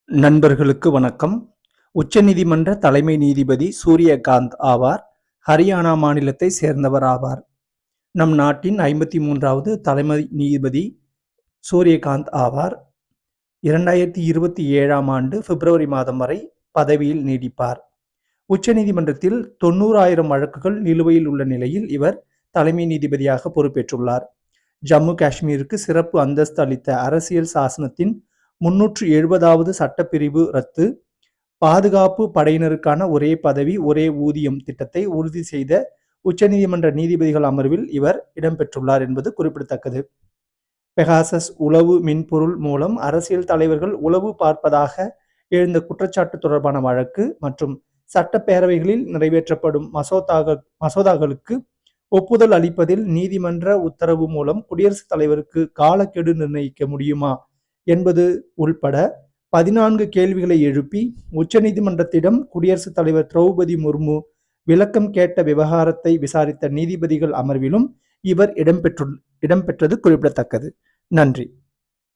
நண்பர்களுக்கு வணக்கம். உச்சநீதிமன்ற தலைமை நீதிபதி சூரியகாந்த் ஆவார். ஹரியானா மாநிலத்தை சேர்ந்தவர் ஆவார். நம் நாட்டின் 53வது தலைமை நீதிபதி சூரியகாந்த் ஆவார். 2027ஆம் ஆண்டு பிப்ரவரி மாதம் வரை பதவியில் நீடிப்பார். உச்சநீதிமன்றத்தில் 90,000 வழக்குகள் நிலுவையில் உள்ள நிலையில் இவர் தலைமை நீதிபதியாக பொறுப்பேற்றுள்ளார். ஜம்மு காஷ்மீருக்கு சிறப்பு அந்தஸ்து அளித்த அரசியல் சாசனத்தின் 370வது சட்டப்பிரிவு ரத்து, பாதுகாப்பு படையினருக்கான ஒரே பதவி ஒரே ஊதியம் திட்டத்தை உறுதி செய்த உச்சநீதிமன்ற நீதிபதிகள் அமர்வில் இவர் இடம்பெற்றுள்ளார் என்பது குறிப்பிடத்தக்கது. பெகாசஸ் உளவு மென்பொருள் மூலம் அரசியல் தலைவர்கள் உளவு பார்ப்பதாக எழுந்த குற்றச்சாட்டு தொடர்பான வழக்கு மற்றும் சட்டப்பேரவைகளில் நிறைவேற்றப்படும் மசோதாக்களுக்கு ஒப்புதல் அளிப்பதில் நீதிமன்ற உத்தரவு மூலம் குடியரசுத் தலைவருக்கு காலக்கெடு நிர்ணயிக்க முடியுமா என்பது உள்பட 14 கேள்விகளை எழுப்பி உச்சநீதிமன்றத்திடம் குடியரசுத் தலைவர் திரௌபதி முர்மு விளக்கம் கேட்ட விவகாரத்தை விசாரித்த நீதிபதிகள் அமர்விலும் இவர் இடம்பெற்றது குறிப்பிடத்தக்கது. நன்றி.